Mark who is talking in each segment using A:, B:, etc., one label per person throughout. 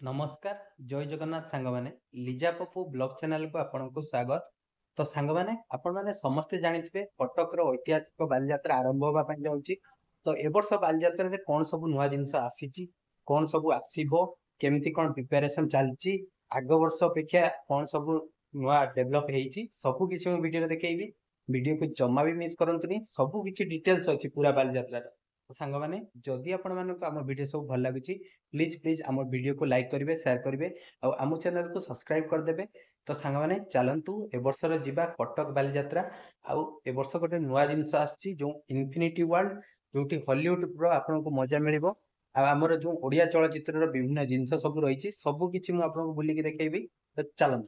A: नमस्कार जय जगन्नाथ सांग माने लिजा पप्पू ब्लॉग चैनल को आपन को स्वागत। तो सांग माने आपण माने समस्ते जानिथिबे कटक रो ऐतिहासिक बालीजात्रा आरंभ होबा पई जाउची। तो ए वर्ष बालीजात्रा रे कोन सब नुवा जिंस आसीची, कोन सब आसीबो, केमिति कोन प्रिपरेशन चलची, आग वर्ष अपेक्षा कोन सब नुवा डेवलप हेइची, सब किछि हम वीडियो रे देखेइबी। वीडियो को जम्मा भी मिस करंतुनी, सब किछि डिटेल्स अछि पूरा बालीजात्रा रे। तो सांग माने जदि आपण मानको हम वीडियो सब भल लागुची प्लीज प्लीज आम वीडियो को लाइक करेंगे, शेयर करेंगे और आम चैनल को सब्सक्राइब करदे। तो सांग मैंने चलतु ए वर्षर जीवा कटक बालीजात्रा। आउ ए वर्ष गोटे नुआ जिनस आछि जो इनफिनिटी वर्ल्ड, जोटी हॉलीवुड रो आपन को मजा मिलिबो। आमर जो ओडिया चलचित्र विभिन्न जिनस सब रही सब किसी मुझे आपको बुलिक देखी। तो चलतु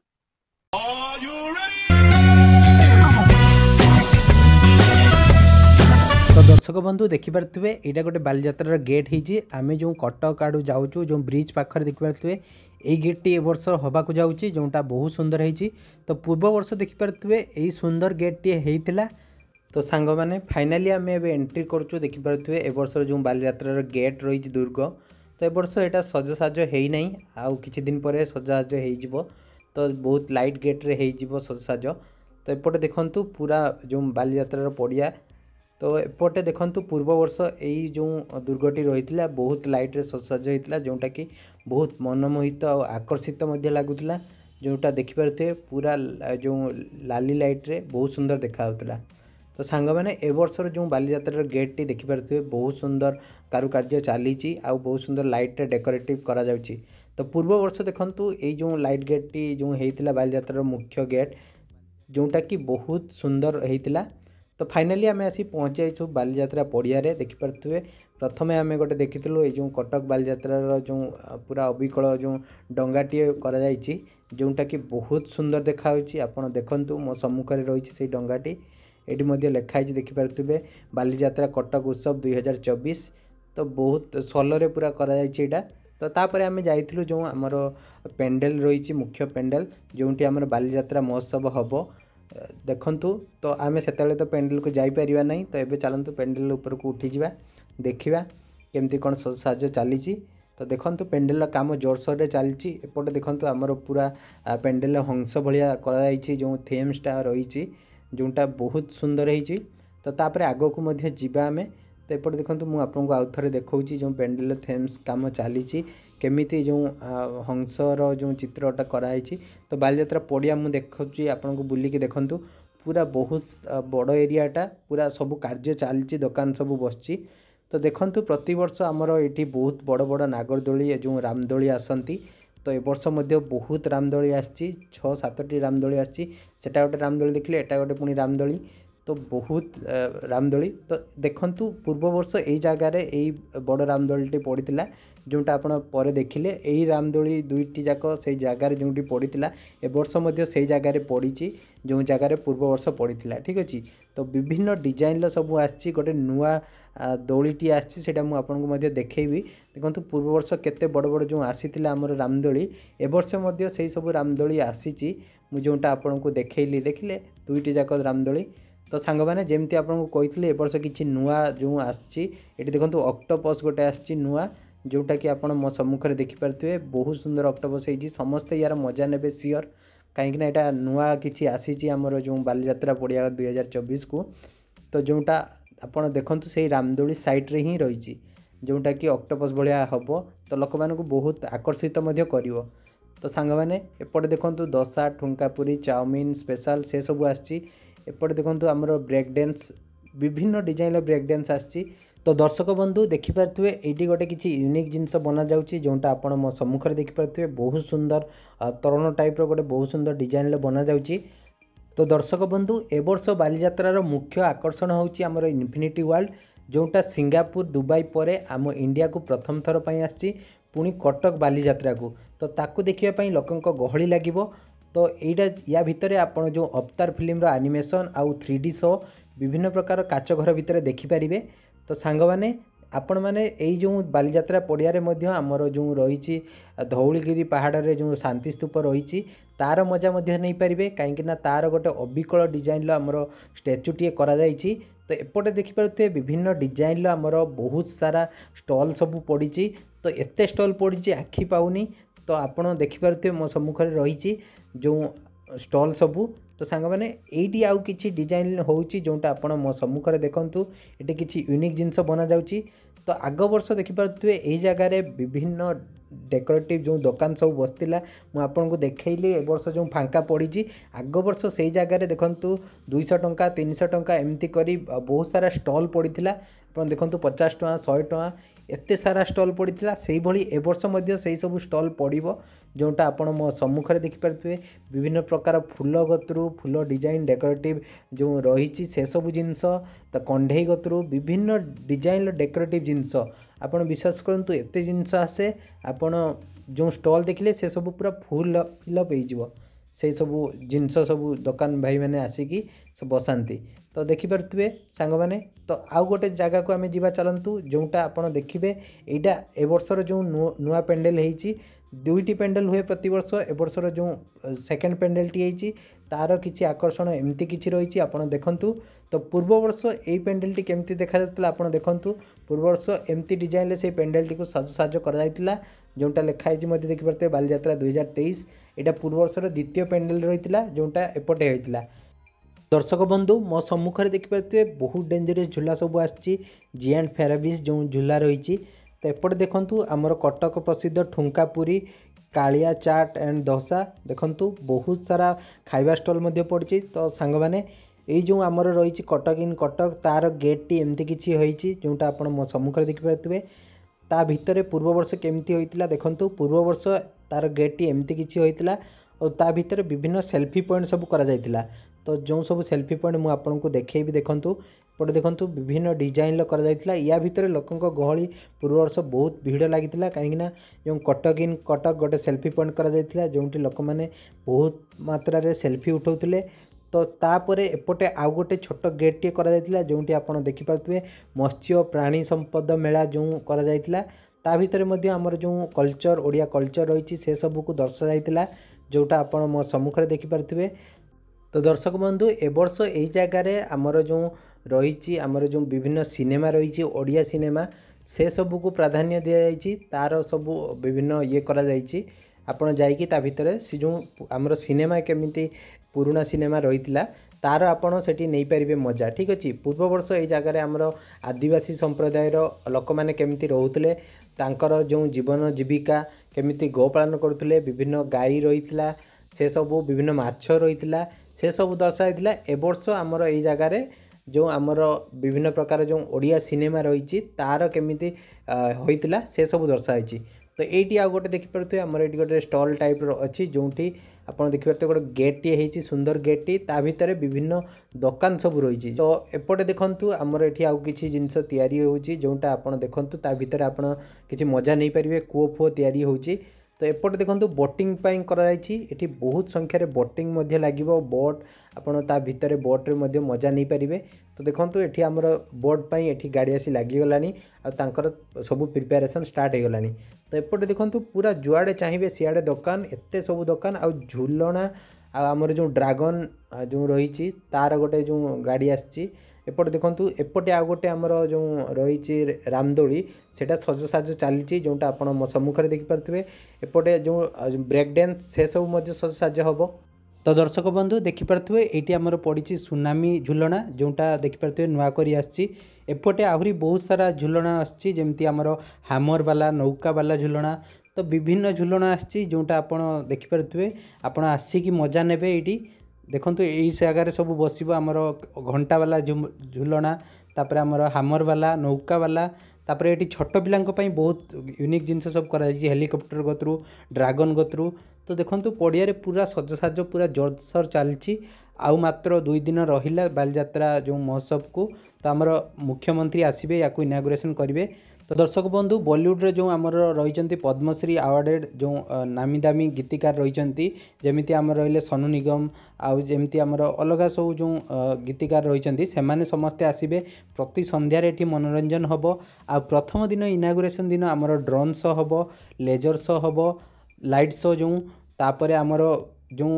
A: तो दर्शक बंधु देखिपे यहाँ गोटे बालीजात्रार गेट होती आम जो कटक आड़ू जाऊँ जो ब्रिज पाखे देखिपे यही गेट टी ए वर्ष हवाक जाऊँगी जोटा बहुत सुंदर होती। तो पूर्व वर्ष देखिपे यही सुंदर गेट टी होता। तो सांग मैंने फाइनाली आम एंट्री करुँ देखिपे ए वर्ष जो बालीजात्रार गेट रही दुर्ग। तो ए वर्ष यहाँ सजसाज होना आउ कि दिन पर सजसाज हो। तो बहुत लाइट गेट्रे हो सजसाज। तो एपटे देखु पूरा जो बालीजात्रार पड़िया। तो एपटे देखंतु पूर्व वर्ष यही जो दुर्गटी रही बहुत लाइट रे सजसाज होता जोटा कि बहुत मनमोहित और आकर्षित लगुला। जोटा देखिपे पूरा जो लाली लाइट रे बहुत सुंदर देखा। तो सांग मैंने ए वर्षर जो बालीजात्रार गेट टी देखिपे बहुत सुंदर कारुकार्य चली आउ बहुत सुंदर लाइट रे डेकोरेटिव करा जाउची। तो पूर्व वर्ष देखंतु ये जो लाइट गेट टी जो होता बालीजात्रार मुख्य गेट जोटा कि बहुत सुंदर होता। तो फाइनाली आम आसी पहुँची जाइए बालीजात्रा पड़िया देखिपे। प्रथमे आम गोटे देखी जो कटक बालीजात्रार जो पूरा अविकल जो डंगाटी कर जोटा कि बहुत सुंदर देखा। आपड़ देखु मो सम्मुखें रही से डंगाटी ये लिखाई देखिपे बालीजात्रा कटक उत्सव 2024। तो बहुत सलरे पूरा कर। तो तापर आम जाइलु जो आमर पेंडेल रही मुख्य पेंडेल जोटी आमर बालीजात्रा महोत्सव हम देखंतु। तो आम से तो पेंडेल को जापर ना। तो ये चलतु पेंडेल ऊपर को उठी जा देखा केमती कौन सजसाज चली। तो देखंतु पेंडेल काम जोरसोर चलती। एपटे देखंतु आमर पूरा पेंडेल हंस भाया कर जो थेम्सटा रही जोटा बहुत सुंदर होती। तो तापर आग को मध्य जीवा आमे। तो एपटे देखंतु मु आपको आउ थे देखा जो पेंडेल थेम्स काम चली केमिति जो हंसर जो चित्रटा कराई। तो बालीजात्रा पड़िया मुझे देखी आपन को बुलिकी देखंतु पूरा बहुत बड़ एरियाटा पूरा सब कार्य चलती दुकान सब बसची। तो देखंतु प्रति वर्ष आमर ये बहुत बड़ बड़ नागरदोली जो रामदोली आसती। तो ए वर्ष मध्य बहुत रामदोली आसी 6-7टी रामदोली आसी। सेटा गोटे रामदोली देखिले एटा गोटे पुणी रामदोली। तो बहुत रामदोली। तो देखंतु पूर्व वर्ष यही जगार यही बड़ रामदोली पड़ता जोटा आपड़ पर देखिले यही रामदोली दुईटी जाक से जगार जोटी पड़ता ए वर्ष मध्य से जगार पड़ी जो जगार पूर्व वर्ष पड़ता। ठीक अच्छे। तो विभिन्न डिजाइन सब आसी गोटे नुआ दोलीटी आसा मुझे देखी। देखो पूर्व वर्ष केते बड़ बड़ जो आसी आमर रामदोली ए वर्ष मध्य से सब रामदोली आसी जोटा आपन को देखली देखिले दुईटी जाक रामदोली। तो सांग मैंने जमती आपको कही ए वर्ष किसी नुआ जो आसी देखो ऑक्टोपस गोटे आसी नुआ जोटा कि आप मो सम्मुखें देखिपे बहुत सुंदर ऑक्टोपस होती। समस्ते यार मजा ने सियोर कहीं यहाँ नुआ कि आसी आमर जो बालीजात्रा पड़िया 2024 को। तो जोटा आप देखु से रामदोली साइड्रे ही रही जोटा कि ऑक्टोपस भाया हम। तो लोक मानक बहुत आकर्षित कर। तो सांग मैंने एपटे देखो दशा ठुंकापुरी चाउमिन स्पेशल से सब आसी। एपटे देखो आमर ब्रेक डांस विभिन्न डिजाइन ब्रेक डांस आसी। तो दर्शक बंधु देखिपे ये गोटे किसी यूनिक जिनस बना जाऊँगी जोटा आप मो सम्मुखें देखिपे बहुत सुंदर तोरण टाइप गोटे बहुत सुंदर डिजाइन बना जाऊँगी। तो दर्शक बंधु ए वर्ष बालीजात्रार मुख्य आकर्षण होची आमर इनफिनिटी वर्ल्ड जोटा सिंगापुर दुबई पर आम इंडिया को प्रथम थर पर आसी पुणी कटक बालीजात्रा को। तो ताकू देखिए लोकंक गहली लगे। तो यहाँ या भितर आप जो अवतार फिल्म एनिमेशन आउ 3D शो विभिन्न प्रकार काच घर भितर देखिपारे। तो सांग मैंने आपण मैंने यही जो बालीजात्रा पड़िया आमर जो रही धौलगिरी पहाड़ रे जो शांति स्तूप रही तार मजा नहीं पारे कहीं तार गोटे अविकल डिजाइन आमर स्टैचूटे कर। तो एपटे देखिपे विभिन्न डिजाइन आमर बहुत सारा स्टल सब पड़ी। तो एते स्टल पड़ी आखि पाऊनी। तो आपण देखिपे मो सम्मुख रही जो स्टॉल सबू तो सांग मैंने ये आउ कि डिजाइन होउची जोटा आपण मो सम्मुख देखु ये किसी यूनिक जिनस बना जाउची। तो आग वर्ष देखिपे यही जगार विभिन्न डेकोरेटिव जो दुकान सब बसला मुझे देखली ए वर्ष जो फांका पड़ी आग वर्ष से जगार देखु 200 टंका 300 टंका एमती करी बहुत सारा स्टॉल पड़ा आप देखो 50 टंका 100 टंका एत सारा स्टॉल पड़ा से भाई ए वर्ष से सब स्टॉल पड़ो जोटा आपण मो सम्मुख देखिपे विभिन्न प्रकार फूल गतरू फूल डिजाइन डेकोरेटिव जो रही से सब जिनस तो कंढे गतरू विभिन्न डिजाइन डेकोरेटिव जिनस आपण विश्वास करूँ एत जिनस आसे आपण जो स्टॉल देखिले से सब पूरा फुल फिलअप हो से सब जिनस सब दुकान भाई मैंने आसिकी सब बसाती तो देखिपे सांग मैंने तो आउ गोटे जगह को आम जा चलतु जोटा आपड़ देखिए यहाँ ए वर्षर जो नुआ पेंडेल होती दुईटी पेंडेल हुए प्रति वर्ष ए वर्षर जो सेकेंड पेंडेलटी होती तार किसी आकर्षण एमती किसी रही आप देखूँ तो पूर्व वर्ष यही पेंडेलटी केमती देखा आप देखूँ पूर्व वर्ष एमती डिजाइन से पेंडेलटी को सजसाज कर जोटा लिखाई देखिपे बालीजात्रा 2023 यहाँ पूर्व वर्षर द्वितीय पेंडेल रही जोटा एपटे होता। दर्शक बंधु मो सम्मुख देखिपे बहुत डेंजरस झूला सब आसी जी एंड फेराबिस जो झूला रही तो एपटे देखु आमर कटक प्रसिद्ध ठुंका पुरी कालिया चाट एंड दोसा देखु बहुत सारा खाइबा स्टॉल पड़ी तो सांग मैंने ये जो आमर रही कटक इन कटक तार गेट टी एमती किसी होती जोटा आप मो सम्मुख देखिपे ता भितर पूर्व वर्ष केमती होता देखु पूर्व वर्ष तार गेट टी एमती किसी होता और ता भितर विभिन्न सेल्फी पॉइंट सब करा तो जो सब सेल्फी पॉइंट मुझे आपको देखी देखूँ पटे देखो विभिन्न डिजाइन कर या भितर लोकों गहली पूर्व वर्ष बहुत भिड़ लगी कहीं जो कटक इन कटक गोटे सेल्फी पॉइंट कर जो लोक मैंने बहुत मात्रा रे सेल्फी उठाउथिले तो तापर एपटे आउ गोटे छोट गेट टी कर जोटी आप देखिपे मत्स्य प्राणी संपद मेला जो कर भितर आमर जो कल्चर ओडिया कल्चर रही से सबू को दर्शा जोटा आप मो सम्मुख देखिपे। तो दर्शक बंधु ए वर्ष यही जगार आमर जो रही आमर जो विभिन्न सिनेमा रही ओडिया सिनेमा से सबू को प्राधान्य दि जाइए तार सबू विभिन्न ये करा जाइए आपण जाइए ता भितर से जो आमर सिनेमा केमिति पुराना सिनेमा रही तार आपड़ से नहीं पारे मजा ठीक अच्छे। पूर्व वर्ष यही जगार आमर आदिवासी संप्रदायर लोक मैंने केमिति रोते तांकर जो जीवन जीविका केमिति गोपालन करुले विभिन्न गाई रही से सबू विभिन्न माछ रही से सब दर्शाई ए वर्ष आमर यही जगार जो आमर विभिन्न प्रकार जो ओडिया सिनेमा रही तार केमिति होइतिला से सब दर्शाई। तो ये आउ गोटे देखिपे आमर ये गोटे स्टॉल टाइप अच्छी जो आप देखिपे गोटे गेट टी है सुंदर गेट टी ता भितर विभिन्न दुकान सब रही तो एपटे देखु आमर ये आउ किसी जिनस तैयारी होउची जोटा आप देखु ता भितर आप किसी मजा नहीं पारे कूओ फुओ तैयारी होउची। तो एपटे देखो बोटिंग कर बहुत संख्यार बोटिंग लगे बोट आपड़ ता भितर बोट्रे मजा नहीं पारे। तो देखो ये आमर बोट पर ये गाड़ी आसी लगिगला आर सब प्रिपेरेसन स्टार्ट हो गलानी। तो एपटे देखो पूरा जुआड़े चाहिए सियाड़े दुकान एत सब दुकान आ झूलना आमर जो ड्रागन जो रही तार गोटे जो गाड़ी आसी एपटे देखो एपटे आ गोटे आमर जो रही रामदोली सेटा सजसाज चली जोटा आप सम्मुख देखिपे एपटे जो ब्रेक डांस से सब सजसाज हम। तो दर्शक बंधु देखिपे ये आमर पड़ी सुनामी झूलना जोटा देखिपे नुआ कर एपटे आहरी बहुत सारा झूलना आमती आमर हामर वाला नौका वाला झूलना तो विभिन्न झूलना जोटा आप देखिपे आप आसिकी मजा ने ये देखो यही जगार सब बस आमर घंटा वाला झूलना तापर आमर हामर वाला नौका वाला तापर ये छोट पिला बहुत यूनिक जिनस सब कर हेलिकप्टर गतरू ड्रागन गतरू। तो देखो पड़िया पूरा सजसाज पूरा जोरसोर चलती आउ मात्र 2 दिन रहिला बालीजात्रा जो महोत्सव को तो आमर मुख्यमंत्री आसबे या इनागुरेसन करेंगे। तो दर्शक बंधु बॉलीवुड रे जो आमर रही पद्मश्री अवार्डेड जो नामी दामी गीतिकार रही जमीती आमर रहिले सोनू निगम आउ जमीती आमर अलग सब जो गीतिकार रही से समस्ते आसबे प्रति संध्यार ये मनोरंजन हम आ प्रथम दिन इनागुरेसन दिन आमर ड्रोन शो हम लेजर शो हम लाइट शो जो तापर आमर जो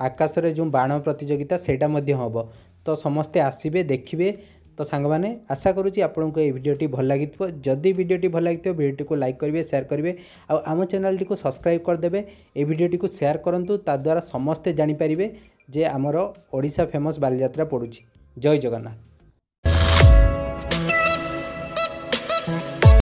A: आकाश रे जो बाण प्रतियोगिता सेटा हम तो समस्ते आसबे देखिए। तो सांग मैंने आशा करुँच आपको ये भिडियोटी भल लगी जदि भिडियोटी भल लगी भिडियो को लाइक करेंगे शेयर करेंगे आम चैनल टी सब्सक्राइब करदे ये भिडियोटी को शेयर करूँ ताद्वारा समस्ते जानीपारे जे आमर ओडिशा फेमस बालीजात्रा पड़ुछि। जय जगन्नाथ।